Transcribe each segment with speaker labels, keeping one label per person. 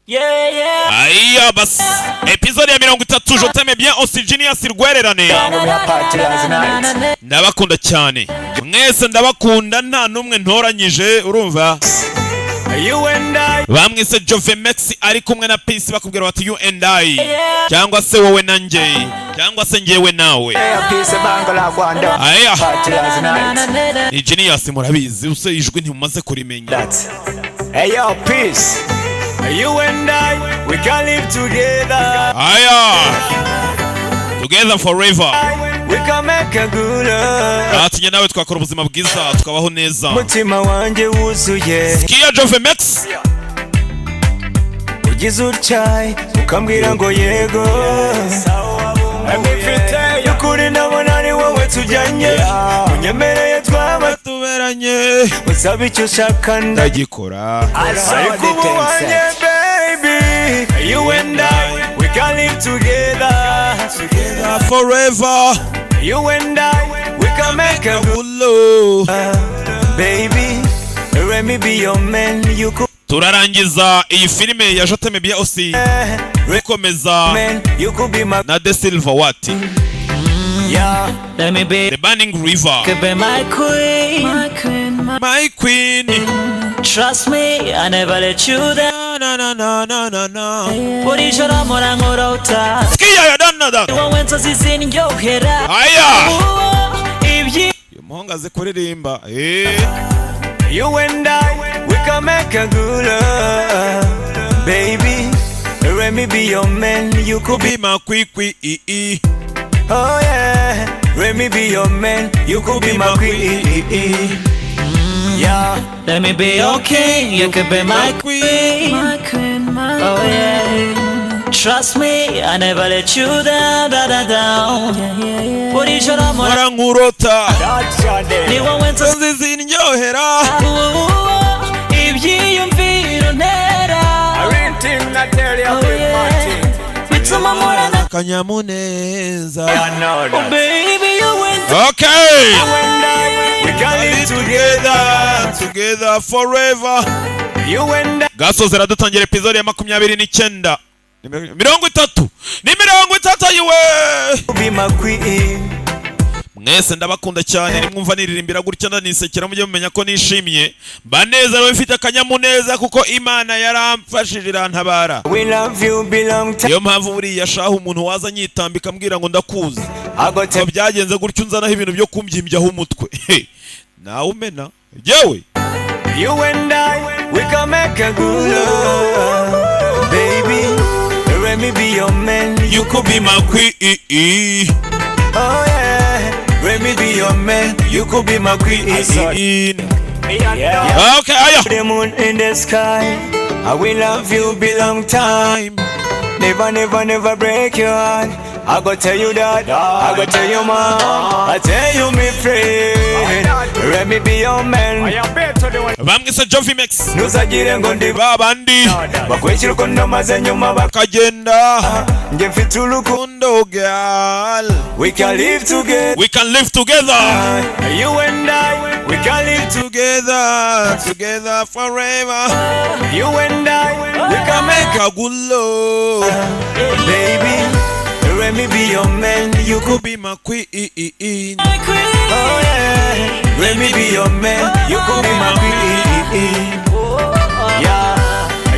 Speaker 1: Aya bas episode ya 30 je t'aime bien aussi Genius Rwererane ndabakunda cyane mwese ndabakunda nta numwe ntoranyije urumva bamwise Jovemex ari kumwe na Peace bakubwira bati you and I cyangwa se wowe na njye cyangwa se njyewe nawe aya ni Genius murabizi use ijwi ntimumaze kurimenya
Speaker 2: Yo Peace you and I we can live together
Speaker 1: together forever
Speaker 2: we can make a good
Speaker 1: atinye nawe twakora ubuzima bwiza tukabaho neza
Speaker 2: mutima wanjye wuzuye
Speaker 1: Skia Jovemex
Speaker 2: ugize utyaye ukambwira ngo yego ukuri ndabona ari wowe tujyanye unyemereye twaba
Speaker 1: tuberanye
Speaker 2: usaba icyo ushaka
Speaker 1: ndagikora
Speaker 2: ariko ubu wanjye baby you and I we can live together
Speaker 1: forever
Speaker 2: you and I we can make a good
Speaker 1: love
Speaker 2: baby let me be your man you could
Speaker 1: turarangiza iyi filime ya Je t'aime bien aussi rekomeza na De Silva Wati
Speaker 2: let me be
Speaker 1: The Burning River
Speaker 2: could be my queen
Speaker 1: my queen
Speaker 2: trust me I never let you down
Speaker 1: na
Speaker 2: buri joro mpora nkurota
Speaker 1: Skia ya dana
Speaker 2: wowe nzozi zinjyohera
Speaker 1: aya umuhungu azi kuririmba
Speaker 2: you and I we can make a good love baby let me be your man you could be
Speaker 1: my queen
Speaker 2: oh yeah let me be your man you could be my queen yeah let me be your king you could be my queen oh yeah trust me I never let you down buri joro mpora
Speaker 1: nkurota
Speaker 2: ni wowe
Speaker 1: nzozi zinjyohera
Speaker 2: ibyiyumviro ntera bituma mpora
Speaker 1: akanyamuneza
Speaker 2: baby you went
Speaker 1: okay
Speaker 2: we can live
Speaker 1: together forever
Speaker 2: you and I
Speaker 1: gasozera dutangira episode ya 29 30 ni 30 yiwe
Speaker 2: be my queen
Speaker 1: mwese ndabakunda cyane nimwumva niririmbira gutya ndanisekera mujye mumenya ko nishimye baneza nawe mfite akanyamuneza kuko Imana yaramfashije irantabara
Speaker 2: we love you belong to
Speaker 1: yo mpamvu buriya shaho umuntu waza nyitambika ambwira ngo ndakuzi ko byagenze gutyo nzanaho ibintu byo kumbyimbyaho umutwe nawe umena yewe
Speaker 2: you and I we can make a good love baby let me be your man
Speaker 1: you could be my queen
Speaker 2: oh yeah let me be your man you could be my queen
Speaker 1: okay aya
Speaker 2: the moon in the sky I will love you belong time never break your heart I go tell you that I go tell you man I tell you me friend let me be your man
Speaker 1: bamwise Jovemex
Speaker 2: ntuzagire ngo ndi
Speaker 1: babandi
Speaker 2: bakwekira uko namaze nyuma
Speaker 1: bakagenda
Speaker 2: njye mfite urukundo
Speaker 1: girl
Speaker 2: we can live together
Speaker 1: you
Speaker 2: and I we can live
Speaker 1: together forever
Speaker 2: you and I we can make
Speaker 1: a good love
Speaker 2: baby let me be your man you could
Speaker 1: be my queen
Speaker 2: oh yeah let me be your man you could be my queen yeah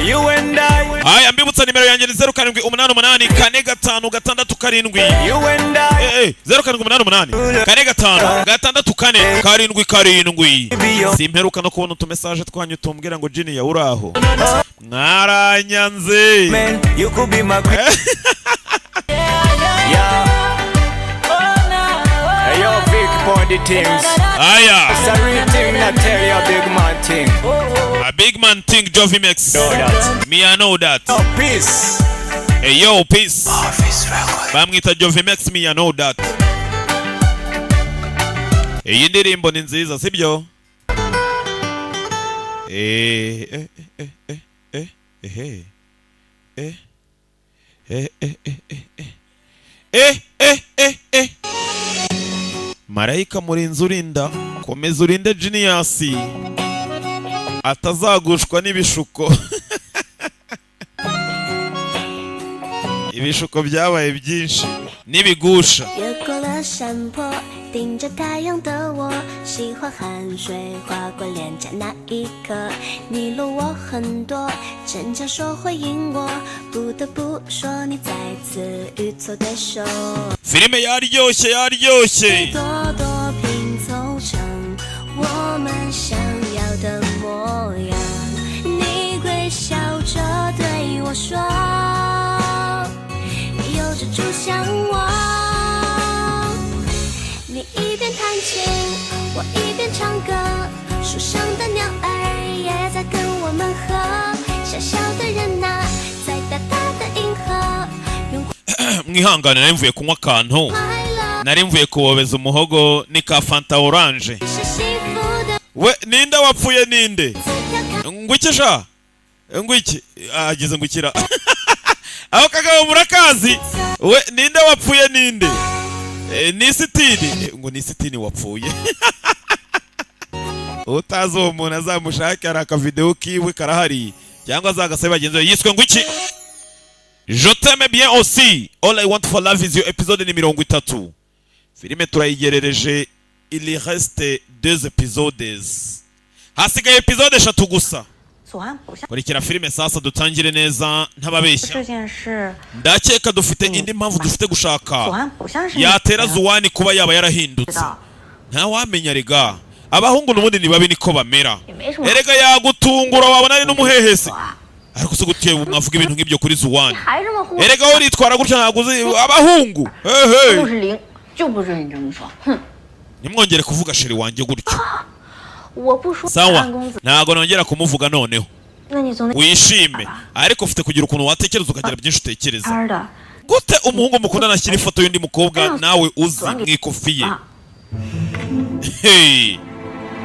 Speaker 2: you and I
Speaker 1: aya mbibutsa nimero yanjye ni 0788 4567
Speaker 2: you and I
Speaker 1: 0788 4567 karindwi simperuka no kubona utumesaje twanyu tumbwira ngo Genie yawe uraho mwaranyanze
Speaker 2: man you could be my queen yeah hey yo big body things
Speaker 1: aya
Speaker 2: it's a real thing I tell you a big man thing
Speaker 1: a big man thing Jovemex me I know that
Speaker 2: oh peace
Speaker 1: hey yo peace bamwita Jovemex me I know that iyi ndirimbo ni nziza sibyo Marayika murinzi urinda komeza urinde Genius atazagushwa n'ibishuko ibishuko byabaye byinshi n'ibigusha
Speaker 3: 越过了山坡，顶着太阳的我，喜欢汗水划过脸颊那一刻，你搂我很多，逞强说会赢我，不得不说你再次与错对手。
Speaker 1: filime yaryoshye yaryoshye
Speaker 3: 朵朵拼凑成我们想要的模样，你微笑着对我说，有着主像我。你一边弹琴，我一边唱歌，树上的鸟儿也在跟我们和，小小的人呐、在大大的银河，用
Speaker 1: mwihangane nari mvuye kunywa akantu
Speaker 3: 快乐
Speaker 1: nari mvuye kubobeza umuhogo ni ka fanta orange
Speaker 3: 是幸福的
Speaker 1: we ninde wapfuye ninde
Speaker 3: 字条看。
Speaker 1: ngwiki sha ngwiki ageze ngwikira aho kagabo murakazi we ninde wapfuye ninde ni sitini ngo ni sitini wapfuye utazi uwo muntu azamushake hari akavideo kiwe karahari cyangwa azagasabe bagenzi be yiswe ngwiki Je t'aime bien aussi All I want for love is you episode ni 30 filime turayigerereje il reste 2 episodes hasigaye episode 3 gusa
Speaker 4: 左岸不像
Speaker 1: kurikira filime sasa dutangire neza ntababeshya
Speaker 4: 这件事，
Speaker 1: ndakeka dufite indi mpamvu dufite
Speaker 4: 左
Speaker 1: gushaka
Speaker 4: 岸不像是你
Speaker 1: yatera
Speaker 4: 的
Speaker 1: Zuwani kuba yaba
Speaker 4: 知
Speaker 1: yarahindutse
Speaker 4: 道，
Speaker 1: ntawamenya rega abahungu n'ubundi ni babi niko bamera
Speaker 4: 也没什么。
Speaker 1: erega yagutungura wabona ari n'umuhehesi
Speaker 4: 我啊
Speaker 1: ariko se guteye mwavuga ibintu nk'ibyo kuri Zuwani
Speaker 4: 你还这么糊，
Speaker 1: erega wowe uritwara gutya ntabwo uzi abahungu
Speaker 4: 就
Speaker 1: hehe
Speaker 4: 是零，就不准你这么说。哼，
Speaker 1: nimwongere kuvuga sheri wanjye gutyo
Speaker 4: 我不说
Speaker 1: sawa
Speaker 4: 安公子，
Speaker 1: ntabwo nongera kumuvuga noneho
Speaker 4: 那你总得
Speaker 1: wishime ariko ufite kugira ukuntu watekereza ukagira byinshi utekereza
Speaker 4: 摊的
Speaker 1: gute umuhungu mukundana ashyira ifoto y'undi mukobwa nawe uzi mu ikofi ye
Speaker 4: 啊，
Speaker 1: hey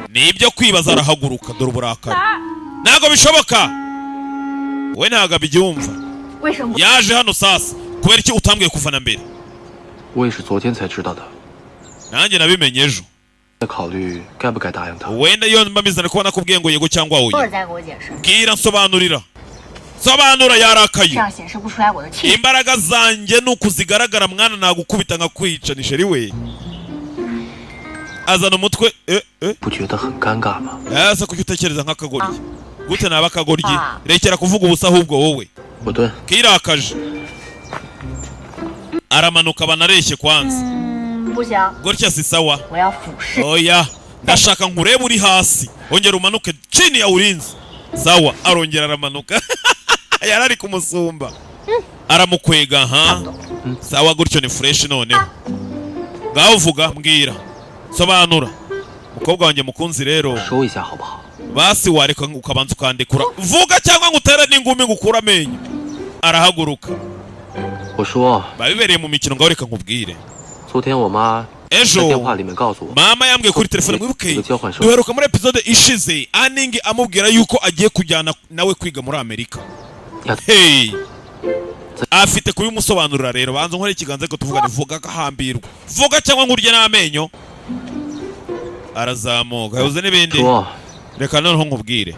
Speaker 1: ni ibyo kwibaza arahaguruka dore uburakari ntabwo bishoboka we ntabwo abyumva
Speaker 4: 为什么？
Speaker 1: yaje hano sasa kubera iki utambwiye kuva na mbere
Speaker 5: 我也是昨天才知道的，
Speaker 1: nanjye nabimenye ejo
Speaker 5: 在考虑该不该答应他。
Speaker 1: wenda iyo mbamizana kuba nakubwiye ngo yego cyangwa
Speaker 4: 偶尔
Speaker 1: oya
Speaker 4: 再给我解释，
Speaker 1: bwira nsobanurira sobanura yarakaye
Speaker 4: 这样显示不出来我的气势。
Speaker 1: imbaraga zanjye nuko zigaragara mwana nagukubita nkakwica ni sheri we azana umutwe
Speaker 5: 不觉得很尴尬吗？
Speaker 1: ese kuki utekereza nk'akagoryi gute naba akagoryi
Speaker 4: Ah.
Speaker 1: rekera kuvuga ubusa ahubwo wowe
Speaker 5: 我蹲，
Speaker 1: kirakaje aramanuka banareshye kwanza
Speaker 4: 嗯，不行，
Speaker 1: gutya si sawa
Speaker 4: 我要俯视。
Speaker 1: oya ndashaka nkurebe uri hasi ongera umanuke chini ya ulinzi sawa arongera aramanuka yari ari kumusumba aramukwega ha sawa gutyo ni fresh noneho ngaho vuga mbwira sobanura mukobwa wanjye mukunzi rero
Speaker 5: 收一下好不好？
Speaker 1: basi wareka ukabanza ukandekura vuga cyangwa ngutere n'ingumi ngukura amenyo arahaguruka
Speaker 5: 我说，
Speaker 1: babibereye mu mikino ngaho reka nkubwire
Speaker 5: 昨天我妈在
Speaker 1: ejo
Speaker 5: 电话里面告诉我，
Speaker 1: mama yambwiye kuri telefone mwibuke
Speaker 5: Ikigo cy'abahungu.
Speaker 1: duheruka muri episode ishize aningi amubwira yuko agiye kujyana nawe kwiga muri amerika
Speaker 5: Ya-
Speaker 1: hey afite kubimusobanurira rero banza nkore ikiganza ariko tuvugane vuga agahambirwa vuga cyangwa nkurye n'amenyo arazamuka yabuze n'ibindi
Speaker 5: 说
Speaker 1: reka noneho nkubwire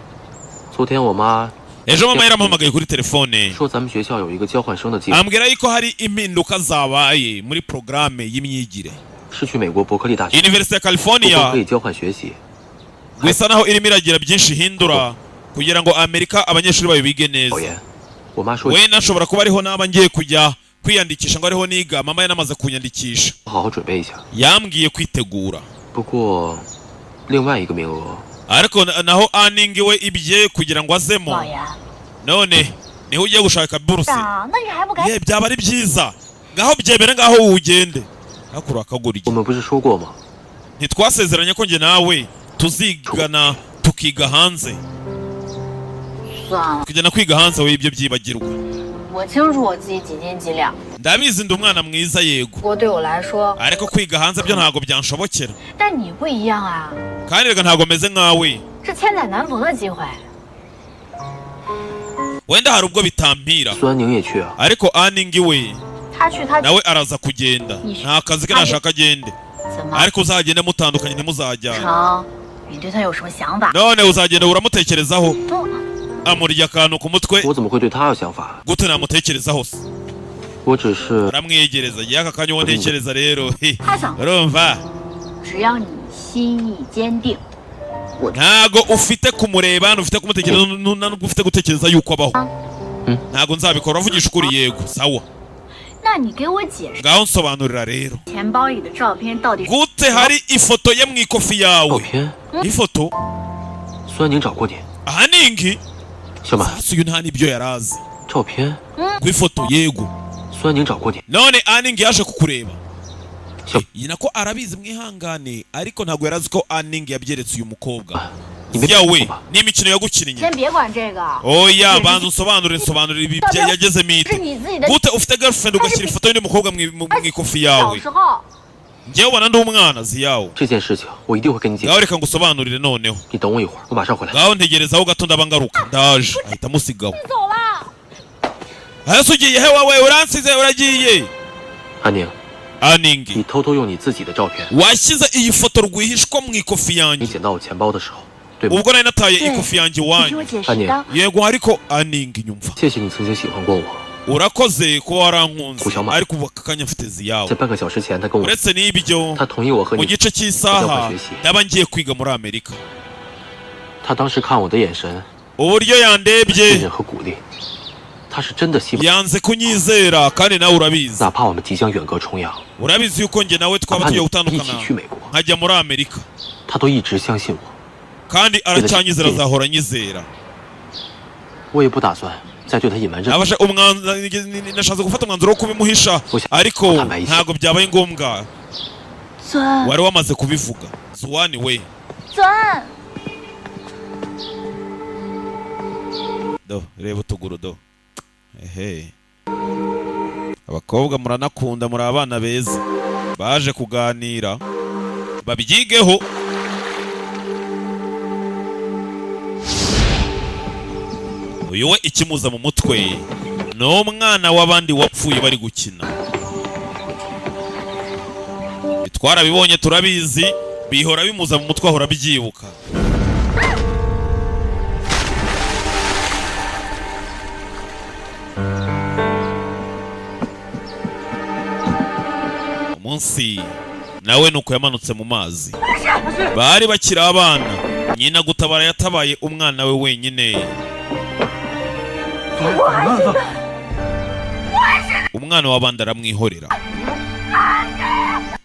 Speaker 5: 昨天我妈
Speaker 1: ejo mama yaramuhamagaye kuri telefone
Speaker 5: 说咱们学校有一个交换生的计划，
Speaker 1: ambwira yuko hari impinduka zabaye muri porogaramu y'imyigire
Speaker 5: 是去美国伯克利大学，
Speaker 1: University ya
Speaker 5: 不光
Speaker 1: California
Speaker 5: 可以交换学习，
Speaker 1: bisa naho irimo iragira byinshi ihindura kugira ngo Amerika abanyeshuri bayo bige
Speaker 5: 考
Speaker 1: neza
Speaker 5: 研。我妈说
Speaker 1: wenda nshobora kuba ariho naba ngiye kujya kwiyandikisha ngo ariho niga mama yanamaze kunyandikisha
Speaker 5: 好好准备一下。
Speaker 1: yambwiye kwitegura
Speaker 5: 不过，另外一个名额
Speaker 1: ariko naho aningi we ibye kugira ngo azemo
Speaker 4: 老爷，
Speaker 1: none niho ugiye gushaka buruse
Speaker 4: 啊，那你还不赶紧？
Speaker 1: ye byaba ari byiza ngaho byemere ngaho ugende hakuru akagurye
Speaker 5: 我们不是说过吗？
Speaker 1: ntitwasezeranye ko njye nawe tuzigana tukiga hanze
Speaker 4: 算了，
Speaker 1: tukijyana kwiga hanze we ibyo byibagirwa
Speaker 4: 我清楚我自己几斤几两，
Speaker 1: ndabizi ndi umwana mwiza yego
Speaker 4: 不过对我来说，
Speaker 1: ariko kwiga hanze byo ntabwo byanshobokera
Speaker 4: 但你不一样啊，
Speaker 1: kandi reka ntabwo meze nkawe
Speaker 4: 是千载难逢的机会。
Speaker 1: wenda hari ubwo bitampira
Speaker 5: 孙安宁也去啊？
Speaker 1: ariko aningi we
Speaker 4: 他去他
Speaker 1: nawe araza kugenda nta kazi ke nashaka agende
Speaker 4: 怎么
Speaker 1: ariko uzagende mutandukanye ntimuzajyana
Speaker 4: 成？你对他有什么想法？
Speaker 1: none uzagenda uramutekerezaho
Speaker 4: 不，
Speaker 1: amurya akantu ku mutwe
Speaker 5: 我怎么会对他有想法？
Speaker 1: gute namutekerezaho se
Speaker 5: 我只是
Speaker 1: aramwegereza yaka kanya uwo ntekereza rero
Speaker 4: 他想，
Speaker 1: urumva
Speaker 4: 只要你心意坚定，
Speaker 1: ntago ufite kumureba ufite kumutekereza nubwo ufite gutekereza yuko abaho ntago nzabikora uvugisha ukuri yego sawa
Speaker 4: 那你给我解释
Speaker 1: ngaho nsobanurira rero
Speaker 4: 钱包里的照片到底是
Speaker 1: gute hari ifoto ye mu ikofi
Speaker 5: 照
Speaker 1: yawe
Speaker 5: 片。
Speaker 1: ifoto
Speaker 5: 孙安宁找过你，
Speaker 1: ahaningi
Speaker 5: 小满，
Speaker 1: sasa uyu nta nibyo yarazi
Speaker 5: 照片，
Speaker 1: ku ifoto yego
Speaker 5: 孙安宁找过你，
Speaker 1: none aningi yaje kukureba
Speaker 5: 小，
Speaker 1: yina ko arabizi mwihangane ariko ntago yarazi ko aningi yabyeretse uyu mukobwa
Speaker 5: 你没
Speaker 1: yawe
Speaker 5: 错吧？
Speaker 1: ni imikino yagukinnye
Speaker 4: 先别管这个，
Speaker 1: oya banza unsobanurire ibi yagezemo
Speaker 4: 是
Speaker 1: ite
Speaker 4: 你自己的。
Speaker 1: gute ufite girlfriend ugashyira ifoto y'undi mukobwa mu ikofi
Speaker 4: 小
Speaker 1: yawe
Speaker 4: 时候，
Speaker 1: njyewe ubona ndi umwana ziyawe
Speaker 5: 这件事情我一定会跟你解
Speaker 1: ngaho
Speaker 5: 释。
Speaker 1: reka ngusobanurire noneho
Speaker 5: 你等我一会儿，我马上回来。
Speaker 1: ngaho ntegerezaho gato ndaba ngaruka ndaje ahita amusigaho
Speaker 4: 走了。
Speaker 1: ahese ugiye he wawe uransize uragiye
Speaker 5: 安宁，
Speaker 1: aningi
Speaker 5: 你偷偷用你自己的照片，
Speaker 1: washyize iyi foto rwihishwa mu ikofi
Speaker 5: 你
Speaker 1: yanjye
Speaker 5: 捡到我钱包的时候，对吗？
Speaker 1: ubwo nari nataye
Speaker 4: 对，
Speaker 1: ikofi yanjye
Speaker 4: 你听我
Speaker 1: iwanyu
Speaker 4: 解
Speaker 5: 安
Speaker 4: 释
Speaker 5: 宁，
Speaker 4: 的。
Speaker 1: yego ariko aningi nyumva
Speaker 5: 谢谢你曾经喜欢过我。
Speaker 1: urakoze kuba warankunze
Speaker 5: Kushama.
Speaker 1: ariko ubu aka kanya mfite ziyawe
Speaker 5: 在半个小时前，他跟我，
Speaker 1: uretse n'ibyo
Speaker 5: 他同意我和
Speaker 1: mu
Speaker 5: 你。
Speaker 1: gice cy'isaha
Speaker 5: 学习
Speaker 1: ndaba ngiye kwiga muri amerika
Speaker 5: 他当时看我的眼神，
Speaker 1: uburyo
Speaker 5: 信
Speaker 1: yandebye
Speaker 5: 任和鼓励，他是真的希望，
Speaker 1: yanze kunyizera kandi nawe urabizi
Speaker 5: 哪怕我们即将远隔重洋，
Speaker 1: urabizi yuko njye nawe
Speaker 5: 哪
Speaker 1: twaba
Speaker 5: 怕
Speaker 1: tugiye
Speaker 5: 你一
Speaker 1: gutandukana
Speaker 5: 起去美国，
Speaker 1: nkajya muri amerika
Speaker 5: 他都一直相信我。
Speaker 1: kandi aracyanyizera azahora anyizera
Speaker 5: 我也不打算再对他隐瞒任何。
Speaker 1: nabashe nashatse gufata umwanzuro wo kubimuhisha ariko ntabwo byabaye ngombwa
Speaker 4: 尊，
Speaker 1: wari wamaze kubivuga zuwani we
Speaker 4: 尊，
Speaker 1: do reba utuguru do ehe abakobwa muranakunda muri abana beza baje kuganira babyigeho uyu we ikimuza mu mutwe ni umwana w'abandi wapfuye bari gukina twarabibonye turabizi bihora bimuza mu mutwe ahora byibuka umunsi nawe nuko yamanutse mu mazi bari bakiri abana nyina gutabara yatabaye umwana we wenyine umwana w'abandi aramwihorera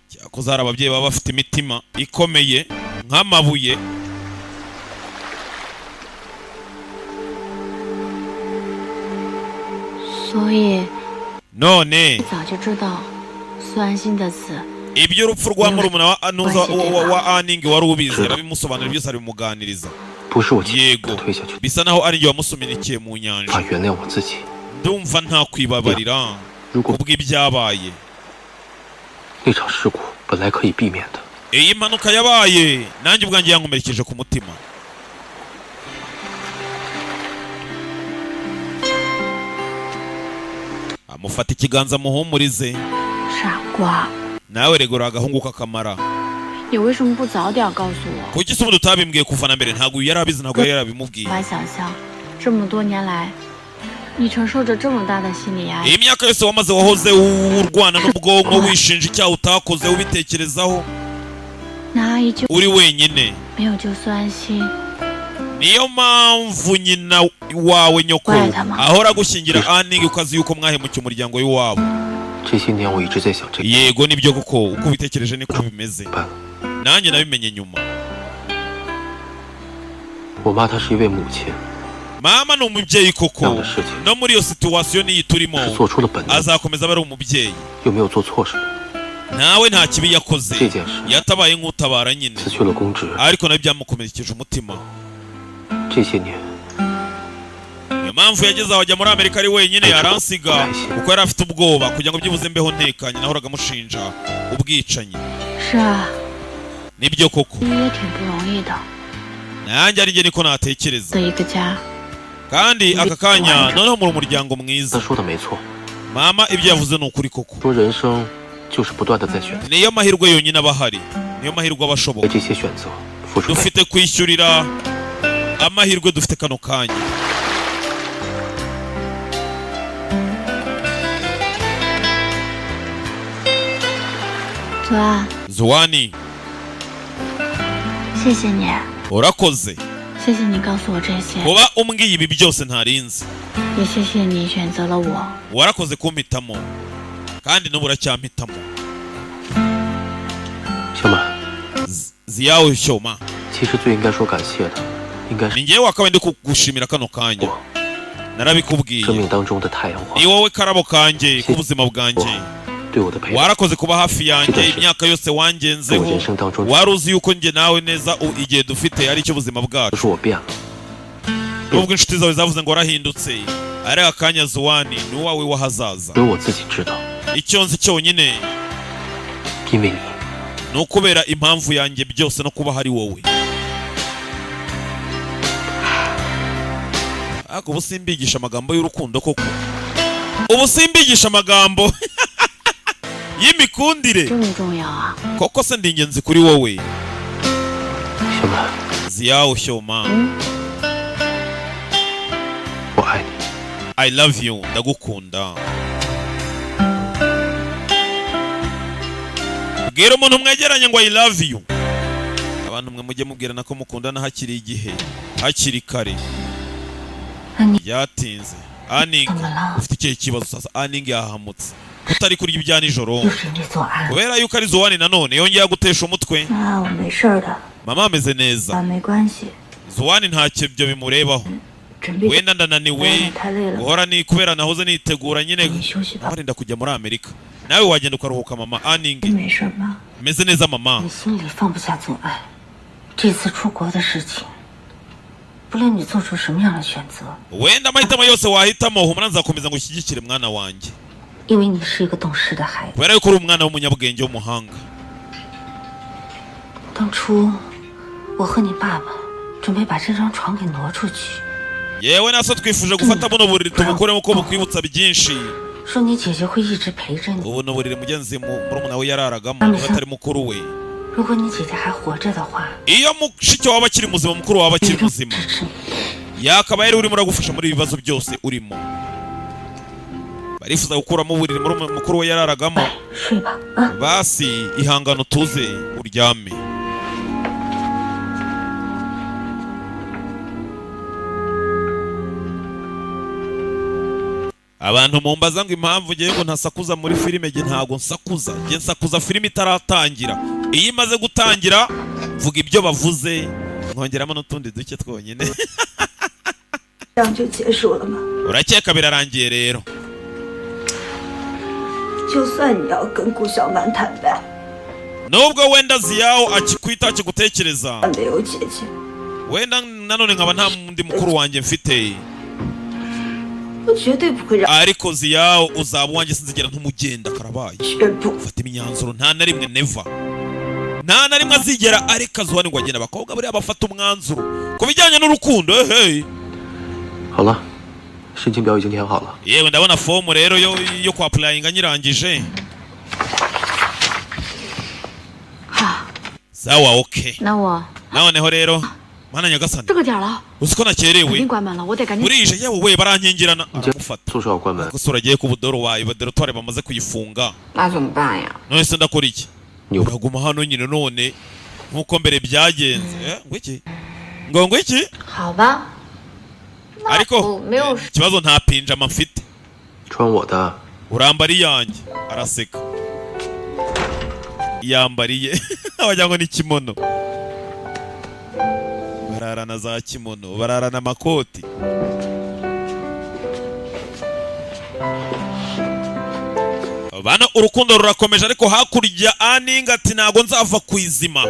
Speaker 1: cyakoze hari ababyeyi baba bafite imitima ikomeye nk'amabuye
Speaker 4: 所以
Speaker 1: none
Speaker 4: 早就知道苏安心的死。
Speaker 1: iby'urupfu rwa murumuna wa anuza wa aningi wari ubizi arabimusobanurira byose arabimuganiriza
Speaker 5: 不是我亲手
Speaker 1: yego
Speaker 5: 推下去的，
Speaker 1: bisa naho ari njye wamusuminikiye mu nyanja
Speaker 5: 他原谅我自己。
Speaker 1: ndumva nta kwibabarira
Speaker 5: 如果
Speaker 1: kubw'ibyabaye
Speaker 5: 那场事故本来可以避免的，
Speaker 1: iyi mpanuka yabaye nanjye ubwanjye yankomerekeje ku mutima amufata ikiganza muhumurize
Speaker 4: 傻瓜，
Speaker 1: nawe regura agahungu k'akamara
Speaker 4: 你为什么不早点告诉我？
Speaker 1: kuki se ubundi utabimbwiye kuva na mbere ntabwo uyu yari abizi ntabwo yari yarabimubwiye
Speaker 4: 无法想象，这么多年来，你承受着这么大的心理压力。
Speaker 1: iyi myaka yose wamaze wahoze urwana n'ubwonko wishinja icyaha utakoze ubitekerezaho
Speaker 4: 那阿姨就
Speaker 1: uri wenyine
Speaker 4: 没有救苏安心，
Speaker 1: niyo mpamvu nyina wawe nyoko
Speaker 4: Wahitamo.
Speaker 1: ahora agushyingira aningi ukazi yuko mwahemukiye umuryango w'iwabo
Speaker 5: 这些年我一直在想这个
Speaker 1: yego nibyo koko uko ubitekereje niko bimeze
Speaker 5: 办。
Speaker 1: nanjye nabimenye nyuma
Speaker 5: 我妈她是一位母亲，
Speaker 1: mama ni umubyeyi koko
Speaker 5: Ntabwo shiti.
Speaker 1: no muri iyo situwasiyo niyi turimo
Speaker 5: 是做出了本能，
Speaker 1: azakomeza aba ari umubyeyi
Speaker 5: 又没有做错什么，
Speaker 1: nawe nta kibi yakoze
Speaker 5: 这件事
Speaker 1: yatabaye nk'utabara nyine
Speaker 5: 辞去了公职，
Speaker 1: ariko nabyo byamukomerekeje umutima
Speaker 5: 这些年
Speaker 1: niyo mpamvu yageze aho ajya muri amerika ari wenyine yaransiga kuko yari afite ubwoba kugira ngo byibuze mbeho ntekanye nahoraga amushinja ubwicanyi
Speaker 4: 是啊，
Speaker 1: nibyo koko
Speaker 4: 你也挺不容易的，
Speaker 1: nanjye ari njye niko natekereza
Speaker 4: 的一个家。
Speaker 1: kandi aka kanya noneho muri umuryango
Speaker 5: 她
Speaker 1: mwiza
Speaker 5: 说的没错，
Speaker 1: mama ibyo yavuze ni ukuri koko
Speaker 5: 说人生就是不断的在选择，
Speaker 1: niyo mahirwe yonyine aba ahari niyo mahirwe aba
Speaker 5: 为
Speaker 1: ashoboka
Speaker 5: 这些选择付出代价。
Speaker 1: dufite kwishyurira amahirwe dufite kano kanya
Speaker 4: 左岸，
Speaker 1: Zuwani
Speaker 4: 谢谢你，
Speaker 1: urakoze
Speaker 4: 谢谢你告诉我这些，
Speaker 1: kuba umbwiye ibi byose ntarinzi
Speaker 4: 也谢谢你选择了我。
Speaker 1: warakoze kumpitamo kandi n'ubu uracyampitamo
Speaker 5: 小满，
Speaker 1: Ziyawe Shoma
Speaker 5: 其实最应该说感谢的，应该是
Speaker 1: ni njyewe wakabaye ndi kugushimira kano kanya
Speaker 5: 生
Speaker 1: narabikubwiye
Speaker 5: 命当中的太阳花
Speaker 1: ni wowe karabo kanjye k'ubuzima bwanjye
Speaker 5: 对我的陪伴，
Speaker 1: warakoze kuba hafi yanjye imyaka yose
Speaker 5: 是我
Speaker 1: wangenzeho
Speaker 5: 人生当中，
Speaker 1: wari uzi yuko njye nawe neza igihe dufite ari cyo buzima
Speaker 5: 不
Speaker 1: bwacu
Speaker 5: 是我变了，
Speaker 1: nubwo inshuti zawe zavuze ngo warahindutse ari akanya Zuwani ni uwawe w'ahazaza
Speaker 5: 只有我自己知道，
Speaker 1: icyo nzi cyonyine
Speaker 5: 因为你，
Speaker 1: ni ukubera impamvu yanjye byose no kuba hari wowe ariko ubu simbigisha amagambo y'urukundo koko ubu simbigisha amagambo y'imikundire
Speaker 4: 这么重要啊！
Speaker 1: koko se ndi ingenzi kuri wowe
Speaker 5: 小满，
Speaker 1: Ziyawe Shoma
Speaker 5: 我爱你。
Speaker 1: I love you ndagukunda bwira umuntu mwegeranye ngo I love you abantu mwe mujye mubwirana ko mukundana hakiri igihe hakiri kare byatinze Aning ufite ikihe kibazo sasa Aning yahamutse utari kurya ibya nijoro
Speaker 6: 又是你左岸
Speaker 1: kubera yuko ari Zuwani nanone yongeye gutesha umutwe
Speaker 6: 啊，我没事儿的，
Speaker 1: mama ameze neza
Speaker 6: 啊，没关系，
Speaker 1: Zuwani ntacyo ibyo bimurebaho
Speaker 6: 准备
Speaker 1: wenda ndananiwe
Speaker 6: 太累了，
Speaker 1: guhora ni kubera nahoze nitegura nyine
Speaker 6: 你休息吧。
Speaker 1: warinda kujya muri Amerika nawe wagenda ukaruhuka mama Aning
Speaker 6: 你没事吗？
Speaker 1: meze neza mama
Speaker 6: 你心里放不下左岸，这次出国的事情，不论你做出什么样的选择，
Speaker 1: wenda amahitamo yose wahitamo humura nzakomeza ngushyigikire mwana wanjye
Speaker 6: 因为你是一个懂事的孩子。
Speaker 1: kubera yuko uri umwana w'umunyabwenge w'umuhanga
Speaker 6: 当初我和你爸爸准备把这张床给挪出去，
Speaker 1: yewe naso twifuje gufata buno buriri tubukuremo ko bukwibutsa byinshi
Speaker 6: 说你姐姐会一直陪着你。
Speaker 1: ubu ni uburiri mugenzi murumuna we yararagamo atari mukuru we
Speaker 6: 如果你姐姐还活着的话，
Speaker 1: iyo mushiki waba akiri muzima mukuru waba
Speaker 6: 一
Speaker 1: akiri
Speaker 6: 定
Speaker 1: muzima
Speaker 6: 支持你。
Speaker 1: yakaba yari urimo uragufasha muri ibi bibazo byose urimo barifuza gukuramo uburiri murumuna mukuru we yararagamo
Speaker 6: 睡吧，啊。
Speaker 1: basi ihangano tuze uryame abantu mumbaza ngo impamvu ngiye ngo ntasakuza muri filime nge ntago nsakuza nge nsakuza filime itaratangira iyo imaze gutangira mvuga ibyo bavuze nkongeramo n'utundi duke twonyine
Speaker 6: 这样就结束了吗？
Speaker 1: urakeka birarangiye rero
Speaker 6: 就算你要跟顾小满坦白，
Speaker 1: nubwo wenda Ziyawo akikwita akigutekereza
Speaker 6: 没有姐姐，
Speaker 1: wenda nanone nkaba nta mundi mukuru wanjye mfite
Speaker 6: 我绝对不会让
Speaker 1: ariko Ziyawo uzaba uwanjye sinzigera ntumugenda karabaye
Speaker 6: 宣布。
Speaker 1: fata imyanzuro nta na rimwe neva nta na rimwe azigera areka Zuwani ngo agende abakobwa buriya bafata umwanzuro ku bijyanye n'urukundo hey
Speaker 5: 好了，申请表已经填好了，
Speaker 1: yewe ndabona fomu rero yo kwa purayinga nyirangije
Speaker 4: 好，
Speaker 1: sawa okay
Speaker 4: 那我
Speaker 1: noneho rero mana nyagasani
Speaker 4: 这个点了，
Speaker 1: uzi ko
Speaker 4: 肯
Speaker 1: nakerewe
Speaker 4: 定关门了，我得赶紧。
Speaker 1: burije yewe we barankingirana
Speaker 5: 你家
Speaker 1: aramufata
Speaker 5: 宿舍要关门，
Speaker 1: gusa uragiye ku budoro wawe baderotware bamaze kuyifunga
Speaker 6: 那怎么办呀？
Speaker 1: none se ndakora iki
Speaker 5: 你
Speaker 1: uraguma hano nyine none nk'uko mbere byagenze ngo iki ngo iki
Speaker 4: 好吧，
Speaker 1: ariko
Speaker 4: 没有
Speaker 1: ikibazo nta pinjama mfite
Speaker 5: 穿我的，
Speaker 1: urambara iyanjye araseka yambariye wagira ngo ni kimono bararana za kimono bararana amakoti bana urukundo rurakomeje ariko hakurya Aning ati ntago nzava ku izima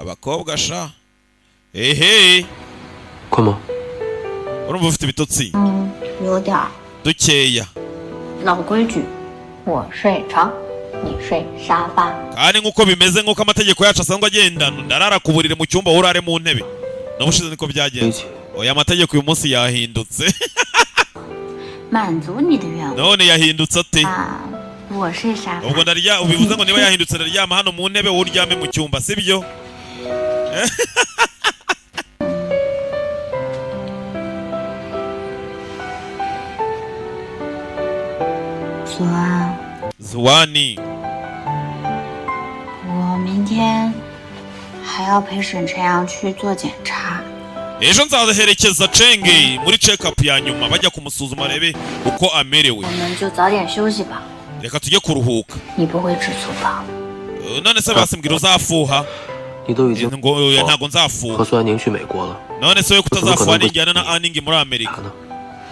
Speaker 1: abakobwa sha ehe
Speaker 5: 困吗？
Speaker 1: urumva ufite ibitotsi
Speaker 4: 有点儿
Speaker 1: dukeya
Speaker 4: 老规矩，我睡床，你睡沙发。
Speaker 1: kandi nk'uko bimeze nk'uko amategeko yacu asanzwe agenda ndarara ku buriri mu cyumba wowe urare mu ntebe n'ubushize niko
Speaker 5: 一
Speaker 1: byagenze
Speaker 5: 起，
Speaker 1: oya amategeko uyu munsi yahindutse
Speaker 4: 满足你的愿望
Speaker 1: none yahindutse ate
Speaker 4: 啊！我睡沙发，
Speaker 1: ubwo ndarya ubivuze ngo niba yahindutse ndaryama hano mu ntebe wowe uryame mu cyumba sibyo
Speaker 4: 左安。
Speaker 1: Zuani，
Speaker 4: 我明天还要陪沈晨阳去做检查。
Speaker 1: ejo nzaherekeza Chenge muri check up ya nyuma bajya kumusuzuma arebe uko amerewe.
Speaker 4: 我们就早点休息吧。
Speaker 1: Reka tujye kuruhuka.
Speaker 4: 你不会吃醋吧？
Speaker 1: None se basimbwira uzafuha?
Speaker 5: 你都已经
Speaker 1: ngo ntago nzafuha.
Speaker 5: 和孙安宁去美国了，
Speaker 1: None se we kutazafuha ninjyana na Aning muri Amerika.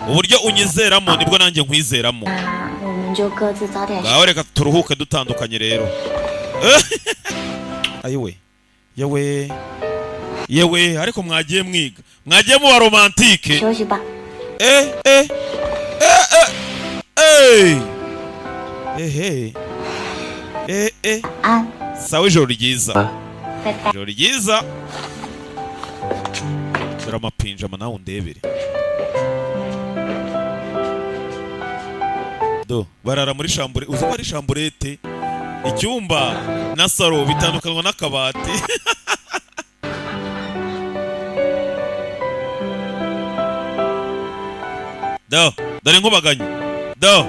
Speaker 1: Uburyo unyizeramo nibwo nanjye nkwizeramo.
Speaker 4: 那我们就各自早点休息。
Speaker 1: Ngaho reka turuhuke dutandukanye rero. Ayiwe. Yewe ariko mwagiye mwiga. Mwagiye mu romantike.
Speaker 4: 休息吧。 安。
Speaker 1: Sawa ijoro ryiza.
Speaker 4: 拜拜。
Speaker 1: Ijoro ryiza. Dore amapinjama nawe undebere. Do barara muri shambure. Uzi ko ari shamburete. Icyumba na saro bitandukanwa n'akabati. Do dore nkubaganye. Do.